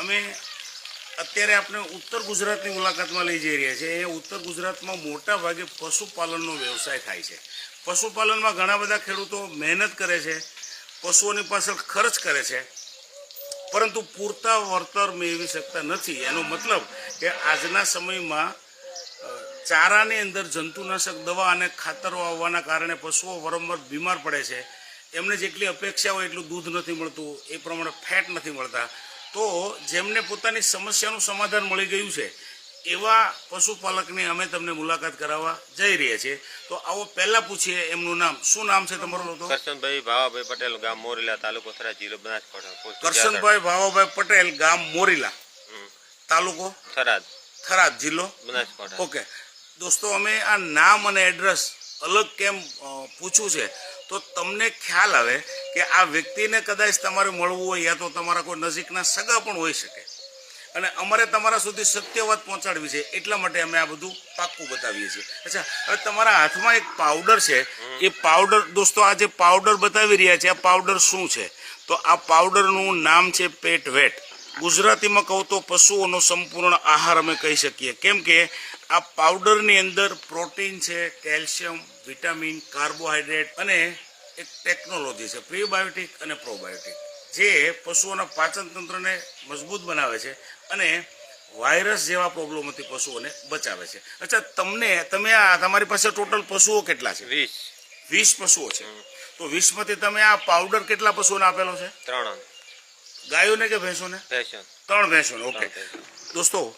અમે અત્યારે આપણે ઉત્તર ગુજરાતની મુલાકાતમાં લઈ જઈ રહ્યા છીએ. ઉત્તર ગુજરાતમાં મોટા ભાગે પશુપાલનનો વ્યવસાય થાય છે. પશુપાલનમાં ઘણા બધા ખેડૂતો મહેનત કરે છે, પશુઓની પાછળ ખર્ચ કરે છે, પરંતુ પૂરતા વળતર મેળવી શકતા નથી. એનો મતલબ કે આજના સમયમાં ચારાની અંદર જંતુનાશક દવા અને ખાતરો આવવાના કારણે પશુઓ વારંવાર બીમાર પડે છે. એમને જેટલી અપેક્ષા હોય એટલું દૂધ નથી મળતું, એ પ્રમાણે ફેટ નથી મળતા. તો જેમને પોતાની સમસ્યાનું સમાધાન મળી ગયું છે એવા પશુપાલકની અમે તમને મુલાકાત કરાવવા જઈ રહ્યા છીએ. તો આવો પહેલા પૂછીએ એમનું નામ. શું નામ છે તમારું? તો કરશનભાઈ ભાવાભાઈ પટેલ, ગામ મોરીલા, તાલુકો થરાદ, જિલ્લો બનાસકાંઠા. કરશનભાઈ ભાવાભાઈ પટેલ, ગામ મોરીલા, તાલુકો થરાદ, જિલ્લો બનાસકાંઠા. ઓકે દોસ્તો, અમે આ નામ અને એડ્રેસ અલગ કેમ પૂછવું છે તો તમને ખ્યાલ આવે કે આ વ્યક્તિને કદાચ તમારે મળવું હોય યા તો તમારા કોઈ નજીકના સગા પણ હોઈ શકે, અને અમારે તમારા સુધી સત્ય વાત પહોંચાડવી છે એટલા માટે અમે આ બધું પાક્કું બતાવીએ છીએ. અચ્છા, હવે તમારા હાથમાં એક પાવડર છે. એ પાવડર દોસ્તો, આ જે પાવડર બતાવી રહ્યા છે, આ પાવડર શું છે? તો આ પાવડરનું નામ છે પેટ વેટ. ગુજરાતીમાં કહું તો પશુઓનો સંપૂર્ણ આહાર અમે કહી શકીએ, કેમ કે આ પાવડરની અંદર પ્રોટીન છે, કેલ્શિયમ, વિટામિન, કાર્બોહાઈડ્રેટ અને એક ટેકનોલોજી છે પ્રીબાયોટિક અને પ્રોબાયોટિક, જે પશુઓના પાચન તંત્રને મજબૂત બનાવે છે અને વાયરસ જેવા પ્રોબ્લેમથી પશુઓને બચાવે છે. અચ્છા, તમારી પાસે ટોટલ પશુઓ કેટલા છે? 20 પશુઓ છે. તો 20માંથી તમે આ પાવડર કેટલા પશુઓને આપેલો છે? 3. ગાયોને કે ભેંસોને? 3 ભેંસોને. ઓકે દોસ્તો,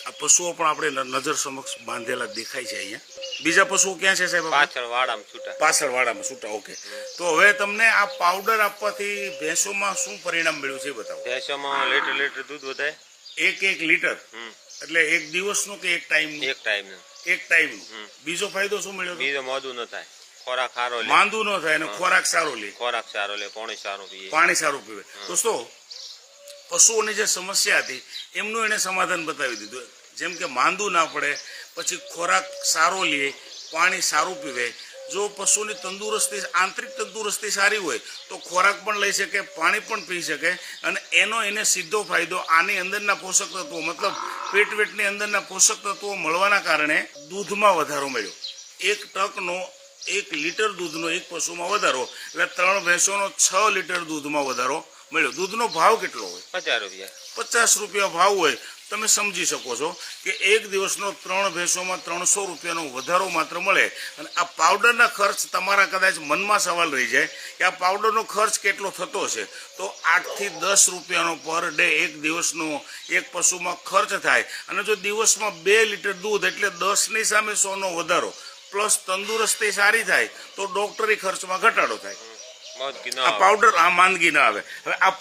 આ પશુઓ પણ આપણે નજર સમક્ષ બાંધેલા દેખાય છે અહીંયા. બીજા પશુઓ ક્યાં છે સાહેબ? પાછળ વાડામાં છૂટા. ઓકે, તો હવે તમને આ પાવડર આપવાથી ભેંસોમાં શું પરિણામ મળ્યું છે એ બતાવો. ભેંસોમાં લીટર દૂધ વધે. 1 લીટર એટલે એક દિવસનું કે એક ટાઈમનું? એક ટાઈમનું. બીજો ફાયદો શું મળ્યો? બીજો મોદું ન થાય, ખોરાક સારો લે, માંદું ન થાય અને ખોરાક સારો લે, પાણી સારું પીવે. દોસ્તો, પશુઓની જે સમસ્યા હતી એમનું એને સમાધાન બતાવી દીધું. જેમ કે માંદું ના પડે, પછી ખોરાક સારો લે, પાણી સારું પીવે. જો પશુની તંદુરસ્તી, આંતરિક તંદુરસ્તી સારી હોય તો ખોરાક પણ લઈ શકે, પાણી પણ પી શકે, અને એનો એને સીધો ફાયદો આની અંદરના પોષક તત્વો, મતલબ પેટવેટની અંદરના પોષક તત્વો મળવાના કારણે દૂધમાં વધારો મળ્યો. 1 ટકનો 1 લીટર દૂધનો એક પશુમાં વધારો એટલે 3 ભેંસોનો 6 લીટર દૂધમાં વધારો મળ્યો. દૂધનો ભાવ કેટલો હોય? 50 રૂપિયા ભાવ હોય. તમે સમજી શકો છો કે એક દિવસનો 3 ભેંસોમાં 300 રૂપિયાનો વધારો માત્ર મળે. અને આ પાવડરના ખર્ચ, તમારા કદાચ મનમાં સવાલ રહી જાય કે આ પાવડરનો ખર્ચ કેટલો થતો હશે, તો 8 થી 10 રૂપિયાનો પર ડે એક દિવસનો એક પશુમાં ખર્ચ થાય. અને જો દિવસમાં 2 લીટર દૂધ એટલે 10ની સામે 100નો વધારો, પ્લસ તંદુરસ્તી સારી થાય તો ડોક્ટરી ખર્ચમાં ઘટાડો થાય. આ પાવડર માંદગી ના આવે. હવે આ